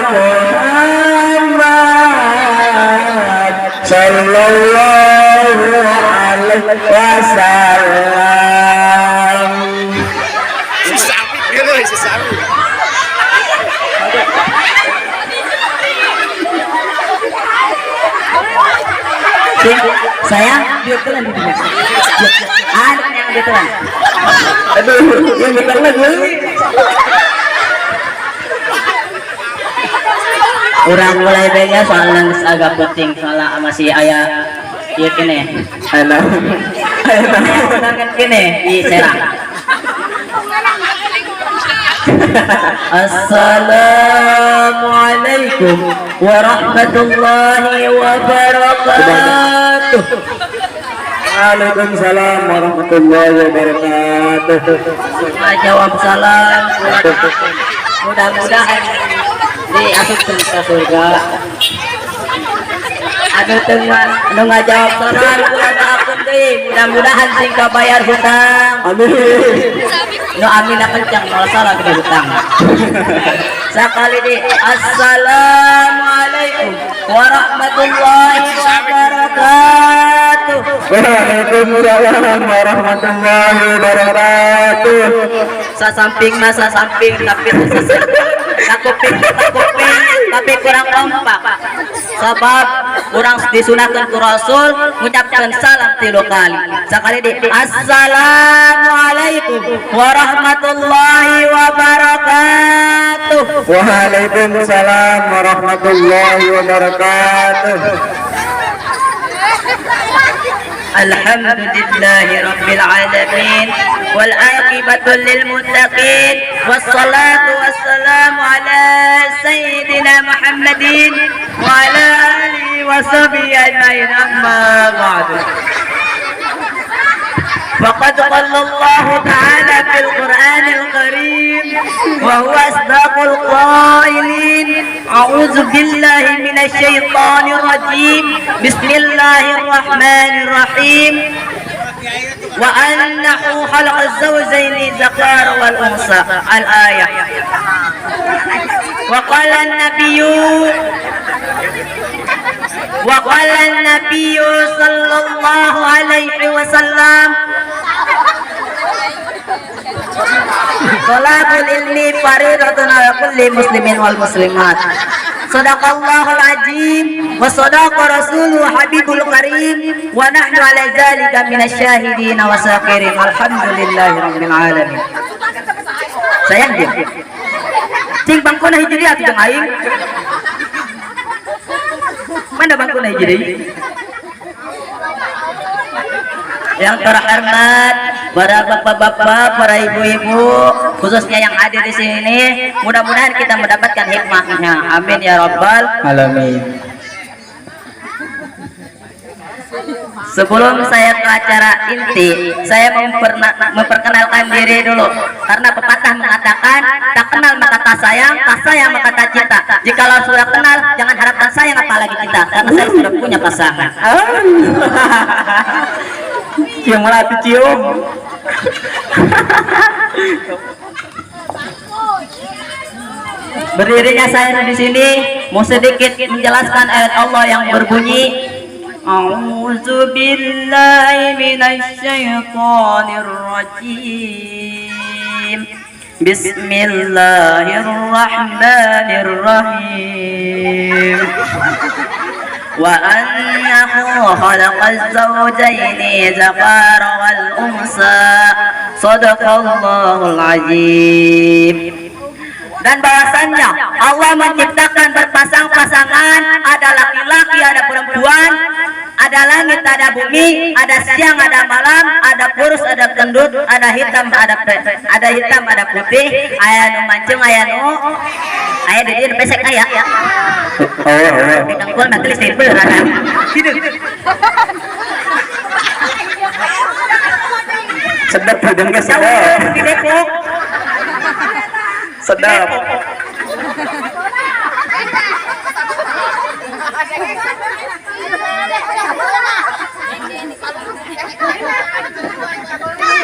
Muhammad sallallahu alaihi wasallam. Sesami dulu, sesami. Sayang, betulan di sini. Ada yang betulan. Aduh, yang betul lagi. Kurang mulai bega soalnya agak penting soalnya masih ayah iya kene. Alah. Benar kan kene di Serang. Assalamualaikum warahmatullahi wabarakatuh. Waalaikumsalam warahmatullahi wabarakatuh. Jawab salam. Mudah-mudahan diasup ke surga. Aduh teman, anu ngajawab salam kula takun deui. Mudah-mudahan sing kabayar hutang. Amin. Nu amin kencang malah salah gede hutang. Sakali di assalamualaikum warahmatullahi wabarakatuh. Waalaikumsalam warahmatullahi wabarakatuh. Sasamping tapi sakuping tapi kurang kompak. Sebab kurang disunahkan ku Rasul mengucapkan salam 3 kali. Sekali di assalamualaikum warahmatullahi wabarakatuh. Waalaikumsalam warahmatullahi wabarakatuh. Alhamdulillahi rabbil alamin wal aqibatu lil muttaqin wassalatu wassalamu ala sayyidina Muhammadin wa ala alihi wa sahbihi ajma'in amma ba'du. فقد قال الله تعالى في القرآن الكريم وهو أصدق القائلين أعوذ بالله من الشيطان الرجيم بسم الله الرحمن الرحيم وأنه خلق الزوجين الذكر والأنثى الآية. وقال النبي صلى الله عليه وسلم Thalabul ilmi faridatun ala kulli muslimin wal muslimat. Sadaqallahul azim wa sadaqa rasuluhu habibul karim wa nahnu ala dzalika minasyahidin wa syakirin. Alhamdulillahirabbil alamin. Sayang dia. Cing bangkuna hijri atuh jeung aing. Mana bangkuna hijri? Yang terhormat para bapak-bapak, para ibu-ibu, khususnya yang hadir di sini, mudah-mudahan kita mendapatkan hikmahnya. Amin ya rabbal Alamin. Sebelum saya ke acara inti, saya memperkenalkan diri dulu. Karena pepatah mengatakan, tak kenal maka tak sayang maka tak cinta. Jikalau sudah kenal, jangan harapkan sayang apalagi cinta. Karena saya sudah punya pasangan. Yang malah cium. Berdirinya saya di sini mau sedikit menjelaskan ayat Allah yang berbunyi A'udzu billahi minasy syaithanir rajim. Bismillahirrahmanirrahim. Wa annahu khalaqaz zawjaini dzakara wal unsa. Shadaqallahul azim. Dan bahwasannya Allah menciptakan berpasang-pasangan, ada laki-laki, ada perempuan, ada langit, ada bumi, ada siang, ada malam, ada kurus, ada gendut, ada hitam, ada putih, aya nu mancung, aya di dieu pesek aya. Di kangkul mah tulis di beurana. Sedap hidung ke sedap. Di Depok. Sedap.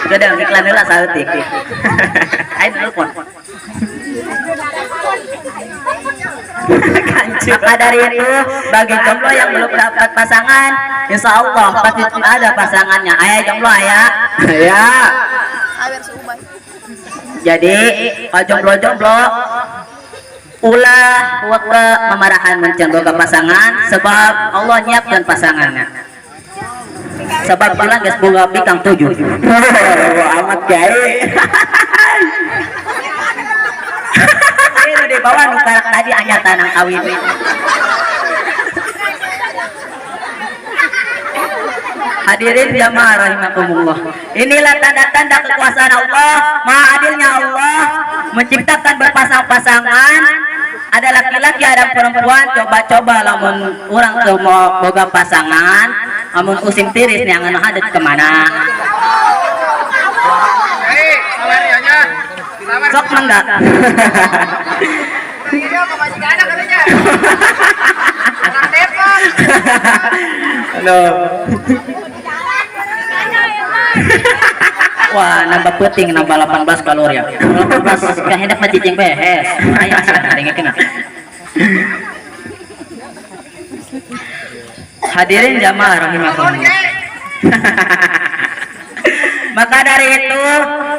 Udah iklan heula saeutik. Ayo telepon. Maka dari itu bagi jomblo yang belum dapat pasangan, insya Allah pasti ada pasangannya. Ayah jomblo ayah. Ya. Jadi jomblo-jomblo ulah wake memarahan mencendoga pasangan sebab Allah nyiapkan pasangannya. Sebab bilang guys bunga bikang 7. Amat kiai. Ini di bawah nukarak tadi hanya tanang kawin. Hadirin jamaah rahimakumullah. Inilah tanda-tanda kekuasaan Allah, Maha adilnya Allah menciptakan berpasang-pasangan. Ada laki-laki, ada perempuan. Coba-coba lamun orang tuh mau boga pasangan, lamun kusim tiris nih yang hadap kemana? Sok menggak. Halo. Wah, nambah puting, nambah 18 kalori ya. 18 kehendak mah cicing behes. Ayo silakan dengerin. Hadirin jamaah rahimakumullah. Maka dari itu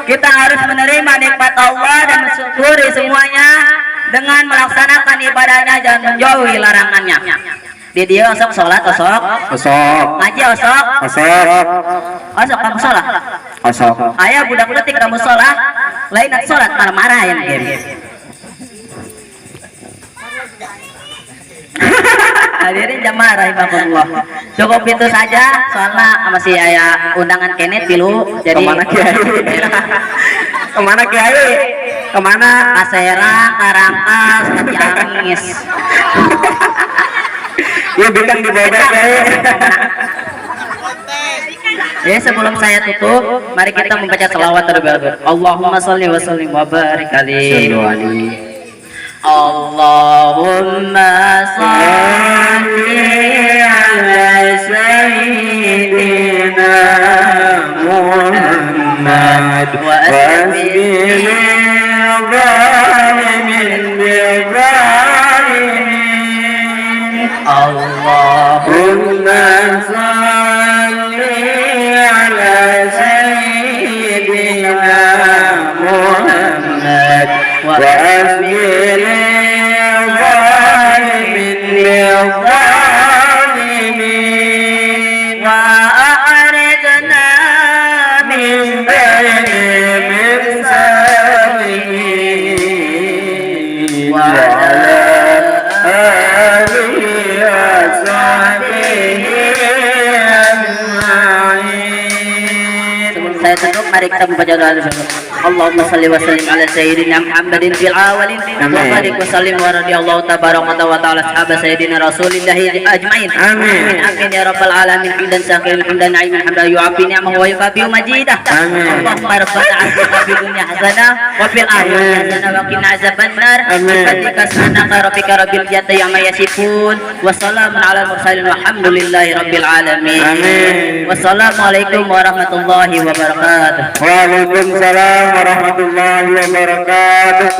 kita harus menerima nikmat Allah dan mensyukuri semuanya dengan melaksanakan ibadahnya dan menjauhi larangannya. Di dia osok sholat osok, ngaji osok, kamu sholat. Ayah budak letik kamu sholat, lain nak sholat marah-marah yang game. Hadirin jamaah rahimakumullah. Cukup itu saja soalnya masih ayah undangan kenet dulu. Jadi Kemana kiai? Kemana kiai? Kemana? Kasera, Karangkas, Ciamis. Ya bilang di bawah kiai. Ya sebelum saya tutup, mari kita membaca selawat terlebih dahulu. Allahumma sholli wa sallim wa barik alaihi. Allahumma sholli ala sayyidina Muhammad wa asbil zalimin bi zalimin. Allahumma sholli ala sayyidina Muhammad wa asbil zalimin bi zalimin wa a'ridna min bainihim salimin wa ala alihi wa sahbihi ajma'in. Sebelum saya tutup, mari kita membaca doa dulu. Allahumma salli wa sallim ala sayyidina Muhammadin fil awalin wa barik wa sallim wa radiyallahu tabaraka wa ta'ala sahabat sayyidina Rasulillah ajmain. Amin. Amin ya rabbal alamin. Hamdan sakiran hamdan na'iman hamdan yu'afi ni'amahu wa yukafi majidah. Allahumma rabbana atina fid dunya hasanah wa fil akhirati hasanah wa qina azabannar. Fatika subhanaka rabbika rabbil izzati amma yasifun wa salamun ala mursalin walhamdulillahi rabbil alamin. Amin. Wassalamualaikum warahmatullahi wabarakatuh. Waalaikumsalam warahmatullahi wabarakatuh.